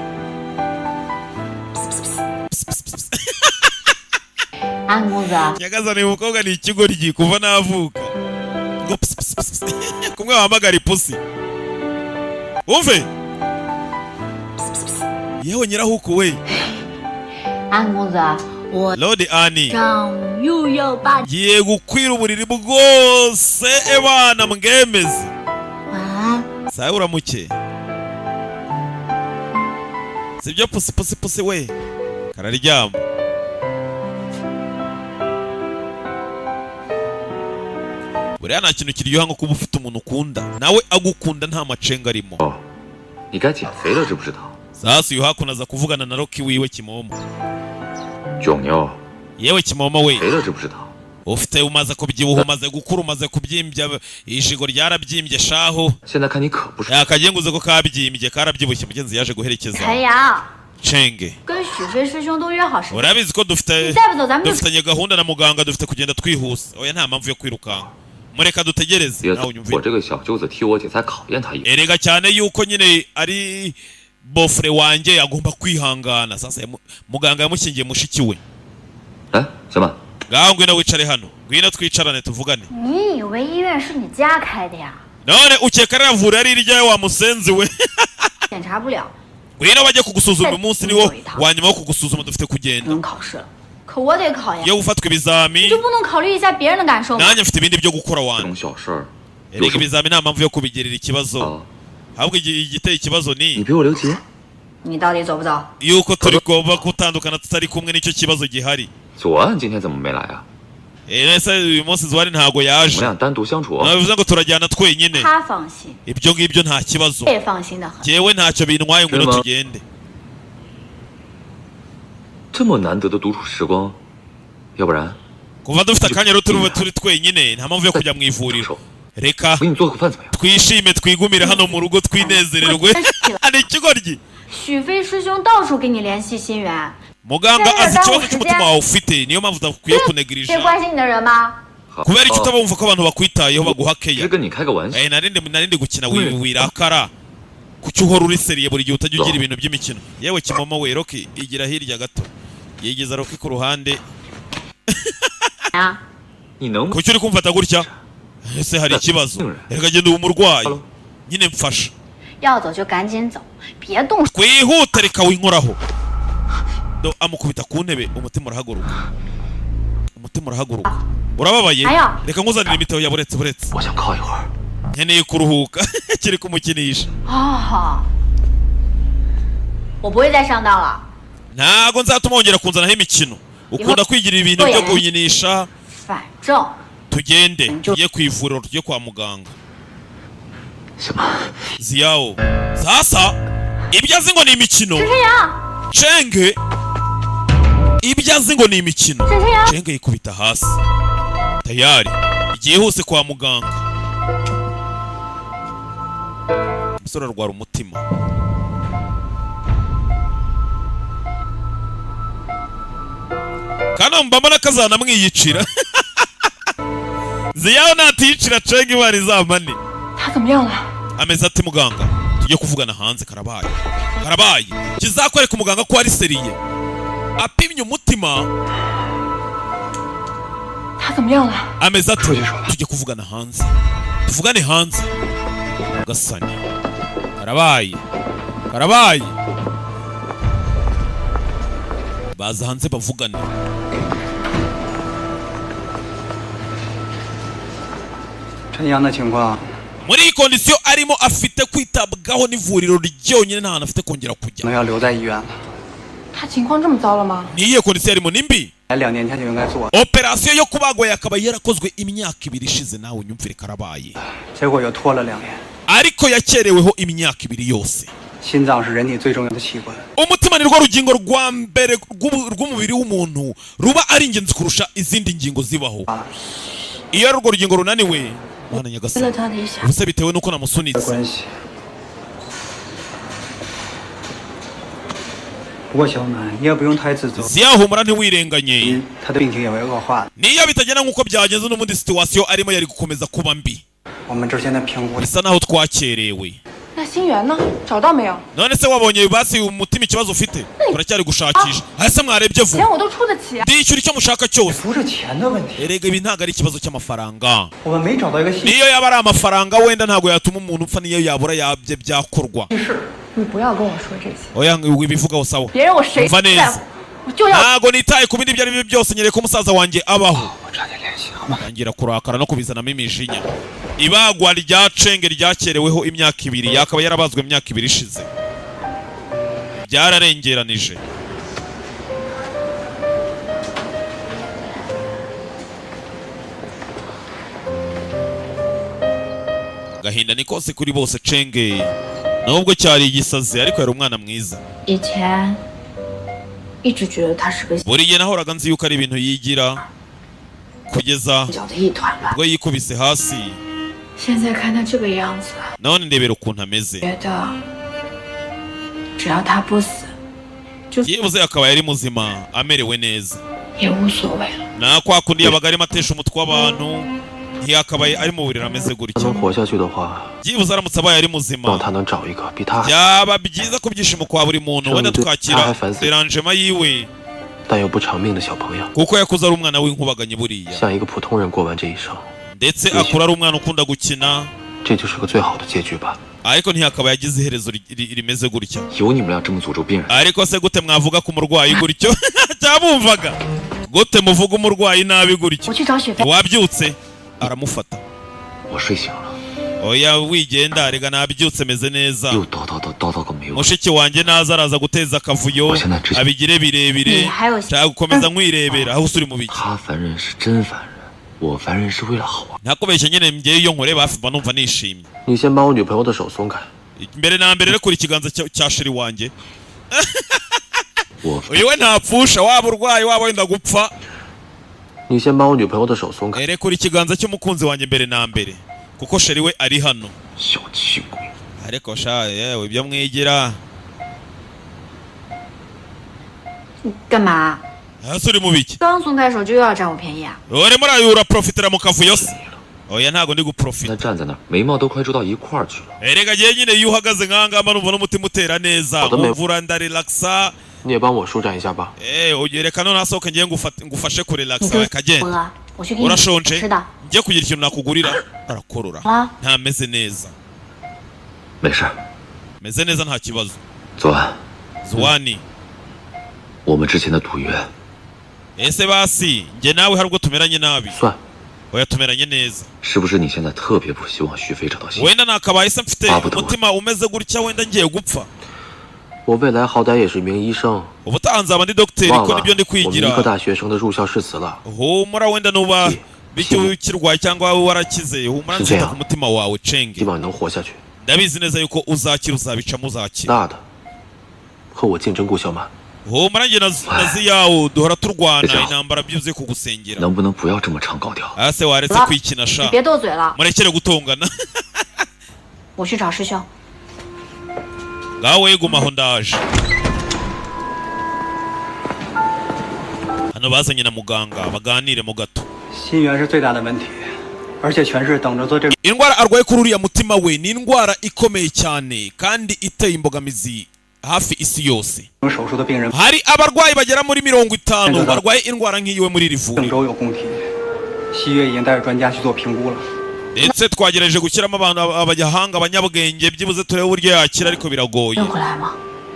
Speaker 4: Anguza.
Speaker 1: Nyagazane umukobwa ni ikigoryi kuva navuka. Ngo kumwe wahamagara ipusi. Umve. Yewe nyirahuku we.
Speaker 4: Anguza.
Speaker 1: Lord Ani.
Speaker 4: 长又要把
Speaker 1: Giye gukwira uburiri bwose ebana mgemeze.
Speaker 4: 晚安。
Speaker 1: Sawa uramuke. Sibyo pusi we. Kararyama. Buriya nta kintu kiryoha nko kuba ufite umuntu ukunda nawe agukunda nta macenga arimo.
Speaker 5: 你该减肥了，知不知道？
Speaker 1: Sasa uyu hakuno aza kuvugana na Rocky wiwe Kimomo.
Speaker 5: 囧妞，
Speaker 1: Yewe Kimomo we.
Speaker 5: 肥了知不知道？
Speaker 1: Ufite umaze kubyibuha umaze gukura umaze kubyimbya ishigo ryarabyimbye shaho.
Speaker 5: 现在看你可不是。
Speaker 1: Yakagenguze ko kabyimbye karabyibushye mugenzi yaje guherekeza.
Speaker 4: 陈阳，
Speaker 1: Chenge.
Speaker 4: 跟许飞师兄都约好时间。
Speaker 1: Urabizi ko dufite
Speaker 4: 你再不走，咱们就
Speaker 1: dufitanye gahunda na muganga dufite kugenda twihusa. Oya nta mpamvu yo kwirukanka. Mureka dutegereze
Speaker 5: 别
Speaker 1: nawe
Speaker 5: 我
Speaker 1: unyumvire.
Speaker 5: 这个小舅子替我姐才考验他一番。
Speaker 1: Erega cyane yuko nyine ari bofre wanjye agomba kwihangana. Sasa muganga yamushyingiye mushiki we.
Speaker 5: 来，小满，
Speaker 1: Ngaho ngwino wicare hano. Ngwino twicarane tuvugane.
Speaker 4: 你以为医院是你家开的呀？
Speaker 1: None ukeka ravura ari iryawe wa musenzi we.
Speaker 4: 检查不了，
Speaker 1: Ngwino bajye kugusuzuma umunsi niwo wanyuma wo kugusuzuma dufite
Speaker 4: 不
Speaker 1: kugenda.
Speaker 4: 能考试了。可我得考呀，
Speaker 1: Iyo ufatwa ibizami
Speaker 4: 你就不能考虑一下别人的感受吗？
Speaker 1: nanjye mfite ibindi byo gukora
Speaker 5: 这
Speaker 1: wanjye.
Speaker 5: 种小事儿，
Speaker 1: Erega ibizami nta mpamvu yo kubigirira ikibazo.
Speaker 5: 啊，
Speaker 1: Ahubwo igiteye ikibazo
Speaker 5: 你
Speaker 1: ni
Speaker 5: 比我留级。
Speaker 4: 你到底走不走？
Speaker 1: yuko turi kuba gutandukana tutari kumwe nicyo kibazo gihari.
Speaker 5: 左岸今天怎么没来啊？
Speaker 1: Ese uyu munsi Zwari ntago
Speaker 5: 我们
Speaker 1: yaje.
Speaker 5: 俩单独相处。
Speaker 1: Nabivuze ngo turajyana twenyine.
Speaker 4: 他放心，
Speaker 1: Ibyo ngibyo nta kibazo.
Speaker 4: 我也放心的很。
Speaker 1: Jewe ntacyo bintwaye ngo
Speaker 5: Shema.
Speaker 1: tugende.
Speaker 5: 这么难得的独处时光，要不然
Speaker 1: Kuva dufite akanya rero turi twenyine nta mpamvu yo kujya mu ivuriro. Reka
Speaker 5: 我给你做个饭怎么样？
Speaker 1: twishime twigumire hano mu rugo twinezererwe. Ari ikigoryi.
Speaker 4: 许飞师兄到处给你联系新源，
Speaker 1: Muganga azi ikibazo cy'umutima wawe ufite niyo mpamvu udakwiye
Speaker 4: 这
Speaker 1: kunegirisha.
Speaker 4: 关心你的人吗？
Speaker 5: 好
Speaker 1: Kubera icyo
Speaker 5: 哦
Speaker 1: utabumva ko abantu bakwitayeho baguha
Speaker 5: 只是
Speaker 1: keya.
Speaker 5: 跟你开个玩笑。
Speaker 1: Narindi gukina wirakara. Kuki uhora uri seriye buri gihe utajya ugira ibintu by'imikino. Yewe Kimomo we Rocky igira hirya gato. Yigeza Rocky ku ruhande.
Speaker 4: 啊，
Speaker 5: 你能
Speaker 1: Kuki uri kumfata gutya? Ese hari ikibazo. Reka genda ubu murwayi. Nyine mfasha.
Speaker 4: 要走就赶紧走，别动手。
Speaker 1: Twihute reka winkoraho. Do amukubita ku ntebe umutima urahaguruka. Umutima urahaguruka. Urababaye?
Speaker 4: Aya.
Speaker 1: Reka nkuzanire imitobe ya buretse.
Speaker 5: 我想靠一会儿。
Speaker 1: Nkeneye kuruhuka. Kiri kumukinisha.
Speaker 4: 哦，我不会再上当了。
Speaker 1: Ntago nzatuma wongera kunzanaho imikino. Ukunda kwigira ibintu byo kunyinisha.
Speaker 4: 反正
Speaker 1: Tugende tujye ku ivuriro tujye kwa muganga.
Speaker 5: 小满，
Speaker 1: Ziyao. Sasa ibyo azi ngo ni imikino.
Speaker 4: 沈晨阳，
Speaker 1: Chenge. Ibyo azi ngo ni imikino.
Speaker 4: 沈晨阳，
Speaker 1: Chenge yikubita hasi. Tayari. Igihuse kwa muganga. Umusore arwara umutima. Kana mbambona kazana mwiyicira. Ziyao natiyicira Chenge bari zamani.
Speaker 4: 他怎么样了？
Speaker 1: Ameze ati muganga tujye kuvugana hanze karabaye. karabaye kizakwereka umuganga ko ari seriye apimye umutima ameze ati tujye kuvugana hanze tuvugane hanze gasani karabaye baza hanze bavugane muri iyi kondisiyo arimo afite kwitabwaho n'ivuriro ryonyine nta hantu afite kongera kujya niyihe kondisiyo arimo nimbi operasiyo yo kubagwa yakaba yarakozwe imyaka 2 ishize nawe unyumvire karabaye ariko yakereweho imyaka 2 yose umutima ni rwo rugingo rwa mbere rw'umubiri w'umuntu ruba ari ingenzi kurusha izindi ngingo zibaho iyo rwo rugingo runaniwe mwana nyagasani ubuse bitewe nuko namusunitse ziyahumura ntiwirenganye niyo bitagenda nk'uko byagenze n'ubundi situwasiyo arimo yari gukomeza kuba mbi bisa naho twakerewe none se wabonye basi umutima ikibazo ufite turacyari gushakisha hasi mwarebye vuba ndishyura icyo mushaka cyose erega ibi ntabwo ari ikibazo cy'amafaranga niyo yaba ari amafaranga wenda ntabwo yatuma umuntu upfa niyo yabura yabye byakorwa oya ibivugaho sawa umva neza ntabwo nitaye ku bindi ibyo ari byo byose nyereye ko umusaza wanjye abaho yangira kurakara no kubizanamo imijinya ibagwa rya cenge ryakereweho imyaka 2 yakaba yarabazwe imyaka 2 ishize byararengeranije gahinda ni kose kuri bose cenge nubwo cyari igisazi ariko yari umwana mwiza buriye nahoraga nzi yuko ari ibintu yigira kugeza ubwo yikubise hasi none ndebera ukuntu ameze yibuze akaba yari muzima amerewe neza na kwa kundi yabaga arimo atesha umutwe w'abantu ntiyakabaye ari mu buriro ameze gutya yibuze aramutse abaye ari muzima byaba byiza ku byishimo kwa buri muntu wenda twakira deranjema yiwe kuko yakuze ari umwana w'inkubaganye buriya ndetse akura ari umwana ukunda gukina ariko ntiyakaba yagize iherezo rimeze gutya ariko se gute mwavuga ku murwayi gutyo cyabumvaga gute muvuga umurwayi nabi gutyo wabyutse aramufata oya wigenda rega nabyutse meze neza mushiki wanjye naza araza guteza akavuyo abigire birebire cyangwa gukomeza nkwirebera aho usuri mu biki nakubeshye nyine mbyeyi iyo nkore bafimba numva nishimye mbere na mbere rekura ikiganza cya sheri wanjye uyu we ntapfusha waba urwaye waba wenda gupfa rekura ikiganza cy'umukunzi wanjye mbere na mbere kuko sheri we ari hano ariko sha yewe ibyo mwigira
Speaker 4: 干嘛
Speaker 1: hasi uri mu biki
Speaker 4: 刚松开手就又要占我便宜啊
Speaker 1: urimo urayura profitera mu kavuyo se oya ntago ndi guprofita
Speaker 5: 站在那儿眉毛都快皱到一块儿去了
Speaker 1: erega giye nyine iyo uhagaze nkangamba numva n'umutima utera neza umvura ndarelaxa
Speaker 5: 你也帮我舒展一下吧
Speaker 1: ugereka none asohoke ngiye ngufashe kurelaxa akagenda urashonje ngiye kugira ikintu nakugurira arakorora ntameze neza
Speaker 5: 没事
Speaker 1: meze neza nta kibazo
Speaker 5: 左安
Speaker 1: Zwani
Speaker 5: 我们之前的赌约
Speaker 1: ese basi nge nawe hari ubwo tumeranye nabi
Speaker 5: 算
Speaker 1: oya tumeranye neza
Speaker 5: 是不是你现在特别不希望徐飞找到信
Speaker 1: wenda nakabaye se mfite umutima umeze gutya wenda ngiye gupfa
Speaker 5: 我未来好歹也是一名医生
Speaker 1: ubutaha nzaba ndi dogiteri ko nibyo ndi
Speaker 5: 我们一
Speaker 1: kwigira
Speaker 5: 科大学生的入校誓词了
Speaker 1: humura wenda nuba bityo ukirwaye cyangwa warakize humura nzita ku mutima wawe
Speaker 5: 希
Speaker 1: cenge
Speaker 5: 望你能活下去
Speaker 1: ndabizi neza yuko uzakira uzabicamo uzakira
Speaker 5: 大的和我竞争顾小满
Speaker 1: humura nge nazi yawo duhora turwana intambara byuzuye kugusengera
Speaker 5: 能不能不要这么常搞掉
Speaker 1: ase waretse kwikina
Speaker 4: 你
Speaker 1: sha
Speaker 4: 别斗嘴了，
Speaker 1: murekere gutongana
Speaker 4: 我去找师兄。
Speaker 1: ngawe gumaho ndaje hano bazanye na muganga baganire mu gato
Speaker 7: 心源是最大的问题，而且全是等着做这个。
Speaker 1: indwara arwaye kuri uriya mutima we ni indwara ikomeye cyane kandi iteye imbogamizi hafi isi yose
Speaker 7: 手术的病人
Speaker 1: hari abarwayi bagera muri 50 barwaye indwara nk'iyiwe muri iri vuriro
Speaker 7: 郑州有供体，西岳已经带着专家去做评估了。
Speaker 1: ndetse twagerageje gushyiramo abantu abanyahanga abanyabwenge byibuze turebe uburyo yakira ariko biragoye
Speaker 6: 回来吗？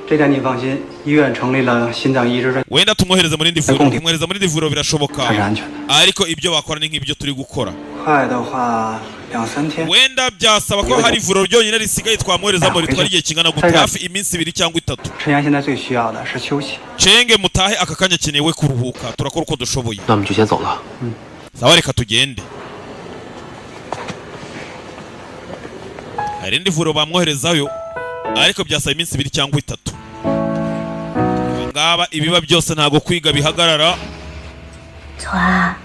Speaker 7: 这点你放心，医院成立了心脏移植专，
Speaker 1: wenda tumwohereza muri ndi vuriro kumwohereza muri ndi vuriro
Speaker 7: 它是
Speaker 1: birashoboka
Speaker 7: 安全的。
Speaker 1: ariko ibyo bakora ni nk'ibyo turi gukora
Speaker 7: 快的话2-3天。
Speaker 1: wenda byasaba ko hari ivuriro ryonyine risigaye twamwoherezamo ritwara igihe kingana gute hafi iminsi 2 cyangwa 3
Speaker 7: 陈阳现在最需要的是休息。
Speaker 1: cenge mutahe aka kanya kenewe kuruhuka turakora uko dushoboye
Speaker 5: 那我们就先走了。
Speaker 1: sawa reka tugende hari indi vuriro bamwoherezayo ariko byasaba iminsi 2 cyangwa 3 ngaba ibiba byose ntago kwiga bihagarara
Speaker 4: 左安，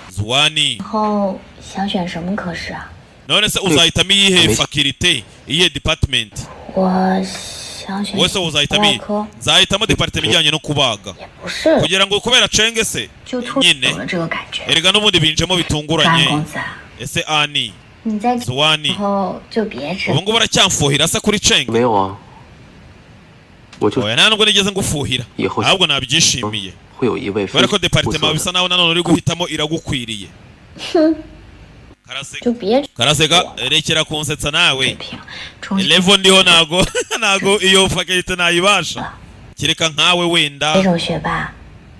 Speaker 1: Zuwani
Speaker 4: 以后想选什么科室啊？
Speaker 1: none se uzahitamo iyihe faculty iyihe department
Speaker 4: 我想选
Speaker 1: wese uzahitamo
Speaker 4: 外
Speaker 1: iyihe
Speaker 4: 科，
Speaker 1: nzahitamo department ijyanye no kubaga
Speaker 4: 也不是，
Speaker 1: kugira ngo kubera cenge se
Speaker 4: 就突然
Speaker 1: nyine
Speaker 4: 有了这个感觉。
Speaker 1: erega n'ubundi binjemo
Speaker 4: 安
Speaker 1: bitunguranye
Speaker 4: 公子啊，
Speaker 1: ese ani
Speaker 4: 你在这
Speaker 1: Zuwani
Speaker 4: 以后就别吃
Speaker 1: ubu ngubu aracyamfuhira se kuri cenge
Speaker 5: 没有啊，我就
Speaker 1: oya nta nubwo nigeze ngufuhira
Speaker 5: 以后
Speaker 1: ahubwo nabyishimiye
Speaker 5: 会有一位非
Speaker 1: kubera ko
Speaker 5: 负
Speaker 1: departement
Speaker 5: 责
Speaker 1: bisa
Speaker 5: 的
Speaker 1: naho nanone uri guhitamo iragukwiriye karaseka
Speaker 4: 就别
Speaker 1: karaseka rekera kunsetsa nawe
Speaker 4: 平，重新
Speaker 1: level ndiho nago iyo faculty nayibasha kireka nkawe wenda
Speaker 4: 这种学霸，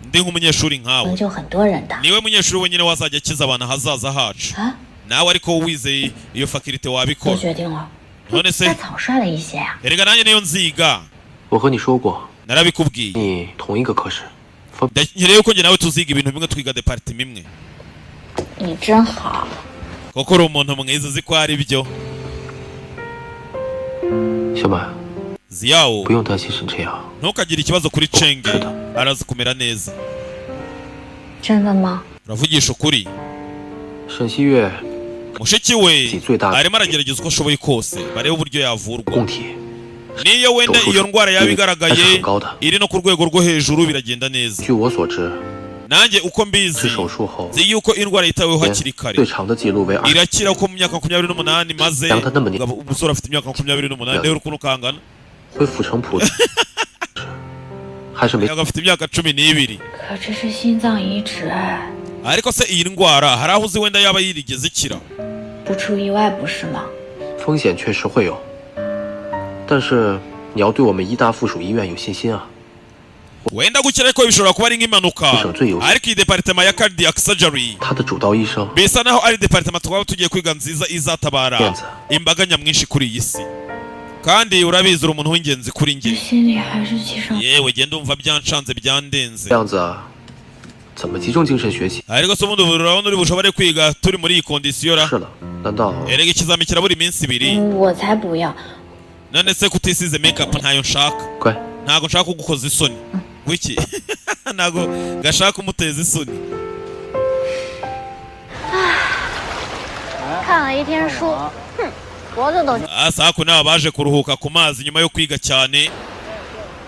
Speaker 1: ndi nk'umunyeshuri
Speaker 4: 可
Speaker 1: nkawe
Speaker 4: 能就很多人的
Speaker 1: niwe munyeshuri wenyine wazajya akiza abantu hazaza hacu
Speaker 4: 啊，
Speaker 1: nawe ariko wizeye iyo faculty
Speaker 4: 都
Speaker 1: wabikora
Speaker 4: 决定了，
Speaker 1: none se
Speaker 4: 太草率了一些呀、
Speaker 1: erega nanjye niyo nziga
Speaker 5: 我和你说过，
Speaker 1: narabikubwiye
Speaker 5: 你同一个科室，分
Speaker 1: nkeneye ko njye nawe tuziga ibintu bimwe twiga departement imwe
Speaker 4: 你真好，
Speaker 1: kuko uri umuntu mwiza uzi ko ari byo
Speaker 5: 小满，
Speaker 1: ziyawo
Speaker 5: 不用担心沈晨阳，
Speaker 1: ntukagire ikibazo kuri cenge
Speaker 5: Shida.
Speaker 1: arazi kumera neza
Speaker 4: 真的吗？
Speaker 1: uravugisha ukuri
Speaker 5: 沈西月
Speaker 1: mushiki we
Speaker 5: 己最大的
Speaker 1: arimo aragerageza uko ashoboye kose barebe uburyo yavurwa
Speaker 5: 供体
Speaker 1: niyo wenda iyo ndwara yaba igaragaye
Speaker 5: Gauda.
Speaker 1: iri no ku rwego rwo hejuru biragenda neza
Speaker 5: 据我所知，
Speaker 1: nanjye uko mbizi
Speaker 5: 是手术后
Speaker 1: nzi yuko indwara yitaweho hakiri kare
Speaker 5: 最长的记录为20，
Speaker 1: irakira ko mu myaka 28 maze
Speaker 5: Yanga ndamenya.
Speaker 1: umusore afite imyaka 28 rero ukuntu kangana
Speaker 5: 恢复成普通，还是没
Speaker 1: yaga afite imyaka 12
Speaker 4: 可这是心脏移植哎，
Speaker 1: ariko se iyi ndwara hari aho uzi wenda yaba yirigeze ikira
Speaker 4: 不出意外不是吗？
Speaker 5: 风险确实会有，但是你要对我们医大附属医院有信心啊。
Speaker 1: wenda gukira ariko bishobora kuba ari nk'impanuka ariko iyi departement ya cardiac surgery
Speaker 5: 他的主刀医生
Speaker 1: bisa naho ari departement twaba tugiye kwiga nziza izatabara
Speaker 5: Yenza.
Speaker 1: imbaga nyamwinshi kuri iyi si kandi urabizi uri umuntu w'ingenzi kuri
Speaker 4: 这
Speaker 1: njye
Speaker 4: 心里还是其实
Speaker 1: yewe genda umva byanshanze byandenze
Speaker 5: 这样子啊，怎么集中精神学习？
Speaker 1: ariko se ubundi urabona uri bushobore kwiga turi muri iyi kondisiyo ra
Speaker 5: 是了，难道
Speaker 1: erega ikizami kirabura iminsi 2
Speaker 4: 我才不要，
Speaker 1: none se kutisize makeup ntayo nshaka
Speaker 5: 乖？
Speaker 1: ntago nshaka kugukoza isoni wiki ntago gashaka kumuteza isoni
Speaker 8: 看了一天书，哼，脖子都。
Speaker 1: asa ko nawe baje kuruhuka ku mazi nyuma yo kwiga cyane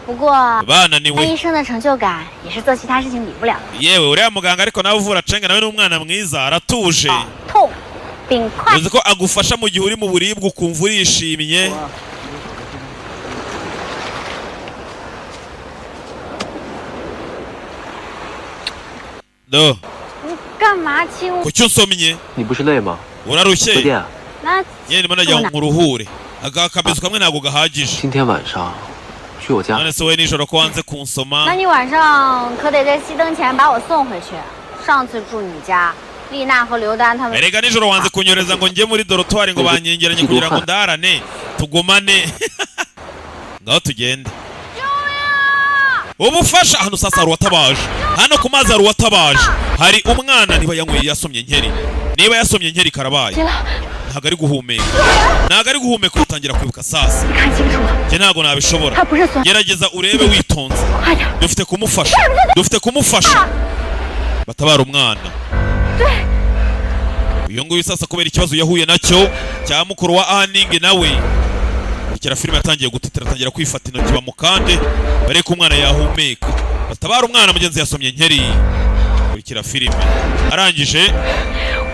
Speaker 8: 不过，
Speaker 1: bananiwe
Speaker 8: 医生的成就感也是做其他事情比不了的。
Speaker 1: yewe uriya muganga ariko nawe uvura cenge nawe ni umwana mwiza aratuje
Speaker 8: 痛，并快。
Speaker 1: uzi ko agufasha mu gihe uri mu buribwe ukumva urishimye do
Speaker 8: 干嘛亲我？
Speaker 1: kuki unsomye
Speaker 5: 你不是累吗？
Speaker 1: urarushye
Speaker 5: 酒店，
Speaker 8: 那
Speaker 1: yewe ndimo najya ngo nkuruhure aka kabizu kamwe ntago gahagije
Speaker 5: 今天晚上去我家。
Speaker 1: none se wowe nijoro ko wanze
Speaker 8: 那
Speaker 1: kunsoma
Speaker 8: 你晚上可得在熄灯前把我送回去。上次住你家，丽娜和刘丹他们。
Speaker 1: erega nijoro wanze kunyoreza ngo njye muri dorotwari ngo banyengeranye kugira ngo ndarane tugumane ngaho tugende ubufasha hano sasa hari uwatabaje hano ku mazi hari uwatabaje hari umwana niba yanyweye yasomye nkeri niba yasomye nkeri karabaye ntabwo ari guhumeka ntabwo ari guhumeka utangira kwibuka sasa
Speaker 8: 你看清楚了，
Speaker 1: njye ntabwo nabishobora
Speaker 8: 他不是孙。
Speaker 1: gerageza urebe witonze
Speaker 8: 快点！
Speaker 1: dufite kumufasha dufite kumufasha batabara umwana uyu nguyu sasa kubera ikibazo yahuye nacyo cya mukuru wa aningi nawe ikira filime yatangiye gutitira atangira kwifata intoki bamukande barebe ko umwana yahumeka batabara umwana mugenzi yasomye nkeri kurikira filime arangije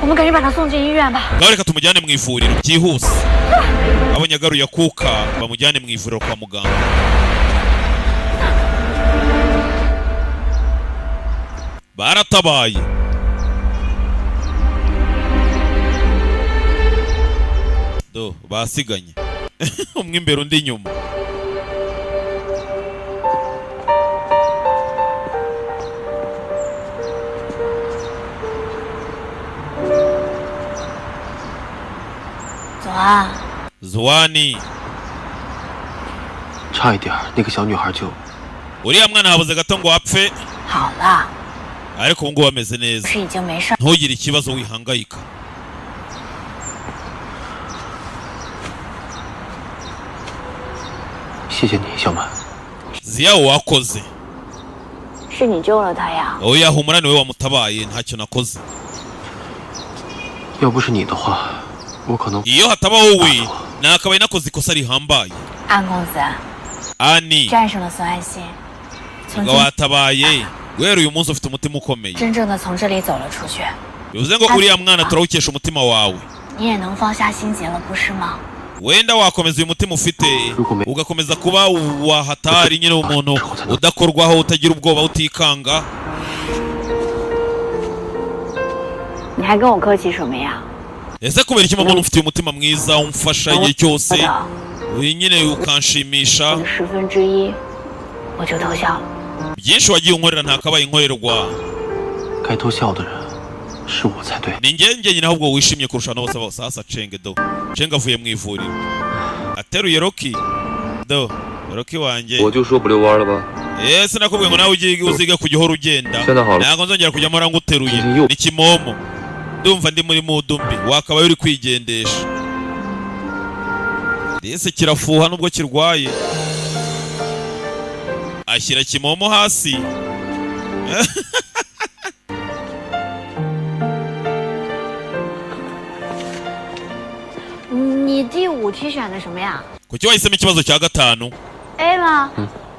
Speaker 8: 我们赶紧把他送进医院吧。
Speaker 1: ngaho reka tumujyane mu ivuriro byihuse abonye agaruye akuka bamujyane mu ivuriro kwa muganga baratabaye. Do basiganye umwe imbere undi inyuma. Zuani
Speaker 5: 差一点，那个小女孩就
Speaker 1: uriya mwana habuze gato ngo apfe.
Speaker 6: 好了，
Speaker 1: ariko ubu ngubu ameze neza.
Speaker 6: 是已经没事。
Speaker 1: ntugire ikibazo wihangayika.
Speaker 5: 谢谢你，小满。
Speaker 1: Ziya wakoze.
Speaker 6: 是你救了他呀。
Speaker 1: oya humura niwe wamutabaye ntacyo nakoze.
Speaker 5: 要不是你的话，我可能
Speaker 1: iyo hataba wowe nakabaye nakoze ikosa rihambaye.
Speaker 6: 安公子，
Speaker 1: Ani
Speaker 6: 战胜了孙安心，从
Speaker 1: ngo
Speaker 6: 今
Speaker 1: watabaye guhera uyu munsi ufite umutima ukomeye.
Speaker 6: 真正的从这里走了出去，
Speaker 1: bivuze ngo uriya mwana turawukesha umutima wawe.
Speaker 6: 你也能放下心结了，不是吗？
Speaker 1: wenda wakomeza uyu mutima ufite ugakomeza kuba wahatari nyine umuntu udakorwaho utagira ubwoba utikanga.
Speaker 6: 你还跟我客气什么呀？
Speaker 1: ese kubera iki umuntu ufite umutima mwiza umfasha igihe cyose nyine ukanshimisha.
Speaker 6: 1/10，我就偷笑了。
Speaker 1: byinshi wagiye unkorera ntakabaye inkorerwa.
Speaker 5: 该偷笑的人是我才对。
Speaker 1: ni njye nyine ahubwo wishimye kurusha bose bose. hasa Cenge do Cenge avuye mu ivuriro ateruye Rocky do Rocky wanjye.
Speaker 9: 我就说不遛弯了吧。
Speaker 1: sinakubwiye ngo nawe uzige kujya uhora ugenda. ntabwo nzongera kujya mpora nguteruye. ni kimomo ndumva ndi muri mudu mbi wakabaye uri kwigendesha. ese kirafuha nubwo kirwaye. ashyira kimomo hasi.
Speaker 8: 你第5题选的什么呀
Speaker 1: kuki wahisemo ikibazo cya gatanu?
Speaker 8: ？A 吗？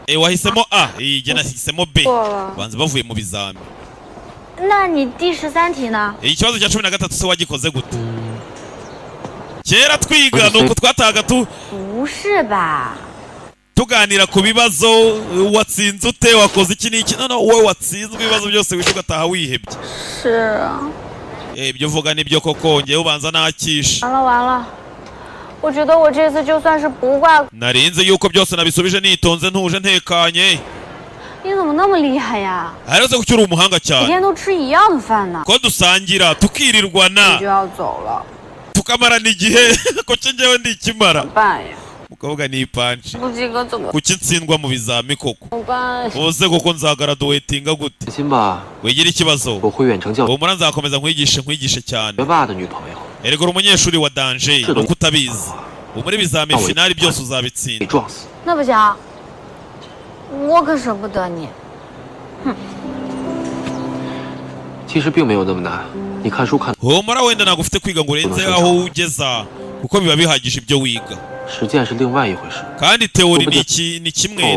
Speaker 1: wahisemo A. jye nahisemo B.
Speaker 8: 错了。
Speaker 1: banza bavuye mu bizami.
Speaker 8: 那你第13题呢？
Speaker 1: ikibazo cya 13 se wagikoze gute? kera twiga nuko twatahaga
Speaker 8: 不是吧？
Speaker 1: tuganira ku bibazo watsinze ute wakoze iki n'iki. none wowe watsinzwe ibibazo byose wishe ugataha wihebye.
Speaker 8: 是啊。
Speaker 1: ibyo uvuga nibyo koko ngewe ubanza nakisha.
Speaker 8: 完了完了，我觉得我这次就算是不挂。
Speaker 1: narinze yuko byose nabisubije nitonze ntuje ntekanye.
Speaker 8: 你怎么那么厉害呀？
Speaker 1: aretse ko uri umuhanga
Speaker 8: 每
Speaker 1: cyane.
Speaker 8: 天都吃一样的饭呢。
Speaker 1: ko dusangira tukirirwana
Speaker 8: 你就要走了，
Speaker 1: tukamarana igihe ko ngewe ndi ikimara.
Speaker 8: 怎么办呀？
Speaker 1: mukavuga ni ipanci.
Speaker 8: 不及格怎么
Speaker 1: kuki ntsindwa mu bizami koko?
Speaker 8: 怎么办？
Speaker 1: uze koko nzagaraduwetinga gute?
Speaker 5: 放心吧，
Speaker 1: wigira ikibazo.
Speaker 5: 我会远程教
Speaker 1: humura nzakomeza nkwigishe cyane.
Speaker 5: 学霸的女朋友。
Speaker 1: erega uri umunyeshuri wa danger nuko utabizi. muri bizami finali byose uzabitsinda.
Speaker 5: 给撞死。
Speaker 8: 那不行，我可舍不得你。哼。
Speaker 5: 其实并没有那么难，你看书看。
Speaker 1: humura wenda ntabwo ufite kwiga ngo urenze aho ugeza kuko biba bihagije ibyo wiga.
Speaker 5: 实践是另外一回事。
Speaker 1: kandi teori ni kimwe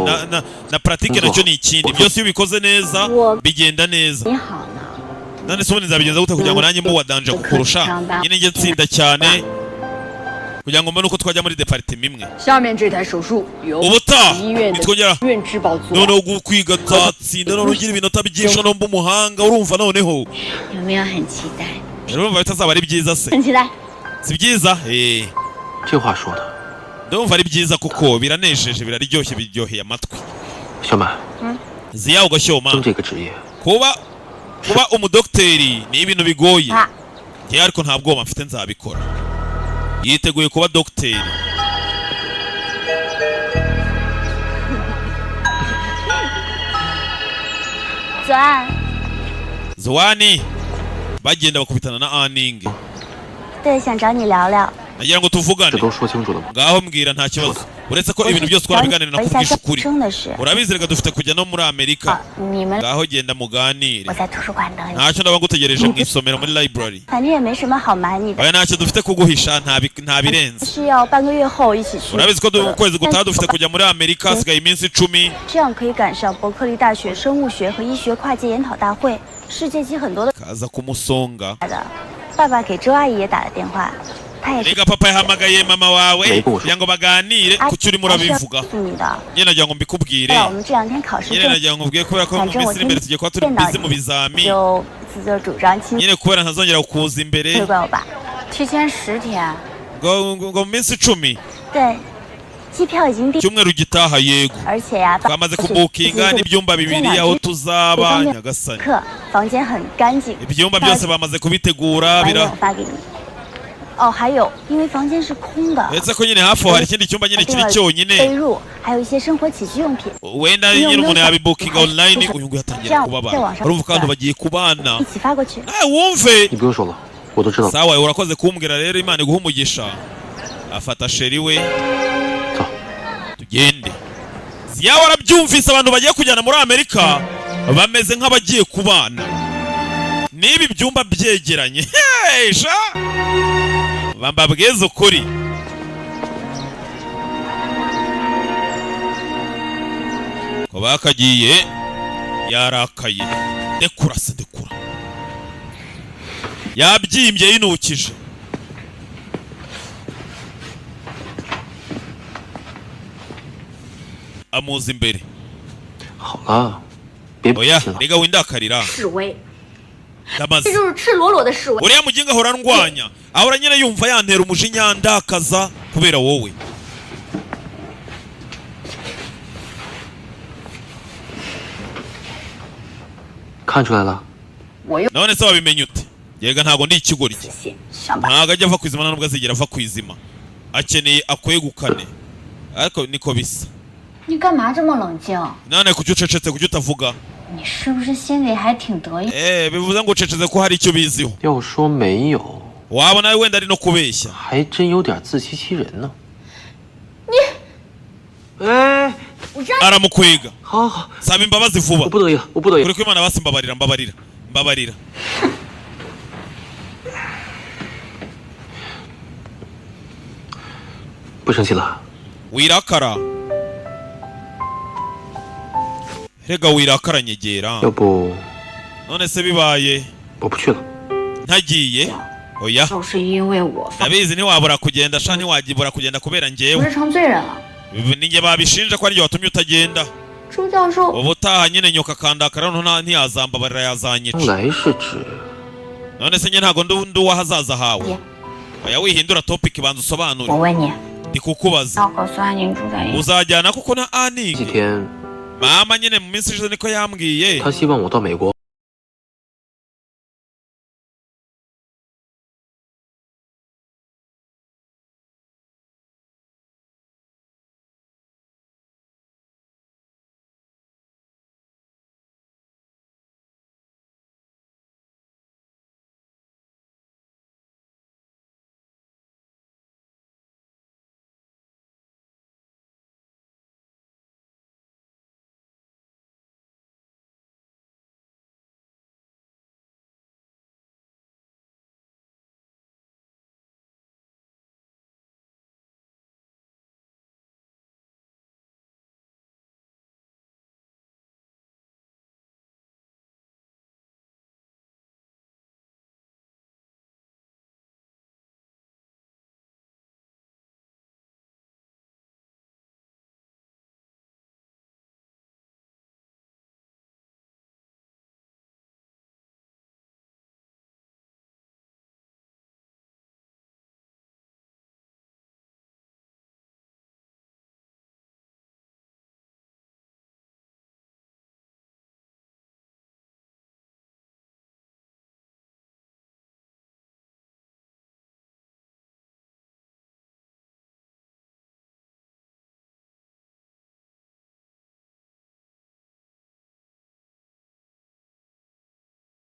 Speaker 1: na pratique nacyo ni ikindi. byose iyo ubikoze neza bigenda neza.
Speaker 8: 你好呢。
Speaker 1: none se ubundi nzabigenza gute kugira ngo nanjye mbo wadanje kukurusha nyine njye nsinda cyane kugira ngo mbone uko twajya muri departement imwe.
Speaker 10: 下面这台手术由
Speaker 1: ubutaha
Speaker 10: 医院的
Speaker 1: twongera
Speaker 10: 院质保做。
Speaker 1: noneho kwiga nzatsinda noneho ugira ibintu utabigisha no mba umuhanga urumva noneho.
Speaker 8: 有没有很期待？
Speaker 1: urumva bitazaba ari byiza se?
Speaker 8: 很期待。
Speaker 1: si byiza?
Speaker 5: 这话说的。
Speaker 1: ndumva ari byiza kuko biranejeje biraryoshye biryoheye amatwi.
Speaker 5: 小满，
Speaker 1: Ziya ugashyoma
Speaker 5: 争这个职业，
Speaker 1: kuba umudokiteri ni ibintu bigoye. njye ariko nta bwoba mfite nzabikora. yiteguye kuba dogiteri. Zuani bagenda bakubitana na Aning.
Speaker 3: 对，想找你聊聊。
Speaker 1: nagira ngo tuvugane.
Speaker 5: 这都说清楚了吗？
Speaker 1: ngaho mbwira nta kibazo. uretse ko ibintu byose twarabiganira nakubwisha ukuri. urabizi reka dufite kujya no muri Amerika. ngaho genda muganire.
Speaker 3: 我在图书馆等你。
Speaker 1: ntacyo ndaba ngutegereje mu isomero muri library.
Speaker 3: 反正也没什么好瞒你的。
Speaker 1: oya ntacyo dufite kuguhisha nta birenze.
Speaker 3: 是要半个月后一起去。
Speaker 1: urabizi ko ukwezi gutaha dufite kujya muri Amerika hasigaye iminsi 10.
Speaker 3: 这样可以赶上伯克利大学生物学和医学跨界研讨大会，世界级很多的。
Speaker 1: kaza kumusonga.
Speaker 3: 爸爸给周阿姨也打了电话，
Speaker 1: rega papa yahamagaye mama wawe kugira ngo baganire ku cyo urimo urabivuga nyine nagira ngo mbikubwire nyine nagira ngo mbwire kubera ko mu minsi iri imbere tugiye kuba turi bizi mu bizami nyine kubera ntazongera kukuza imbere ngo mu minsi 10 cyumweru gitaha yego twamaze kubukinga n'ibyumba 2 aho tuzaba Nyagasani ibyumba byose bamaze kubitegura etse ko nyine hafi hari ikindi cyumba nyine kiri cyonyine wenda nyine umuntu yabibukinga online uyu nguyu atangira kubabara urumva kandi bagiye kubana wumve sawa urakoze kumbwira rero Imana iguha umugisha afata sheri we tugende ziyawe arabyumvise abantu bagiye kujyana muri Amerika bameze nk'abagiye kubana nibi byumba byegeranye sha bambabweze ukuri ko bakagiye yarakaye dekura se dekura yabyimbye yinukije amuzi imbere oya rega windakarira ndamaze uriya muginga ahora ndwanya ahora nyine yumva yantera umujinya ndakaza kubera wowe none se wabimenye ute yega ntago ndi ikigoryi ntago ajya ava kwizima nubwo azigera ava kwizima akeneye akwegukane ariko niko bisa
Speaker 4: 你干嘛这么冷静？
Speaker 1: none kuki ucecetse kuki utavuga
Speaker 4: 你是不是心里还挺得意？
Speaker 1: bivuze ngo ucecetse ko hari icyo biziho
Speaker 5: 要说没有
Speaker 1: waba nawe wenda ari no kubeshya
Speaker 5: 还真有点自欺欺人呢。
Speaker 1: aramukwega
Speaker 5: 好好
Speaker 1: saba imbabazi vuba
Speaker 5: 我不得意了，我不得意了。
Speaker 1: kuri ko Imana basi mbabarira
Speaker 5: 不生气了。
Speaker 1: wirakara rega wirakara nyegera
Speaker 5: 要不
Speaker 1: none se bibaye
Speaker 5: 我不去了。
Speaker 1: ntagiye oya
Speaker 4: 都是因为我犯，
Speaker 1: nabizi ntiwabura kugenda sha ntiwagibura kugenda kubera
Speaker 4: 不
Speaker 1: njyewe
Speaker 4: 是成罪人了。
Speaker 1: ninjye babishinja ko ari watumye utagenda
Speaker 4: 朱教授，
Speaker 1: ubutaha nyine nyoka kandakara ntiyazambabarira yazanyica
Speaker 5: 来是指
Speaker 1: none se njye ntago ndi uwahazaza hawe oya wihindura topic banza
Speaker 4: 我
Speaker 1: usobanure
Speaker 4: 问你，
Speaker 1: ndi kukubaza
Speaker 4: 要和孙安宁住在一起，
Speaker 1: uzajyana kuko na
Speaker 5: 这
Speaker 1: Aning
Speaker 5: 几天
Speaker 1: mama nyine mu minsi ishize niko yambwiye
Speaker 5: 他希望我到美国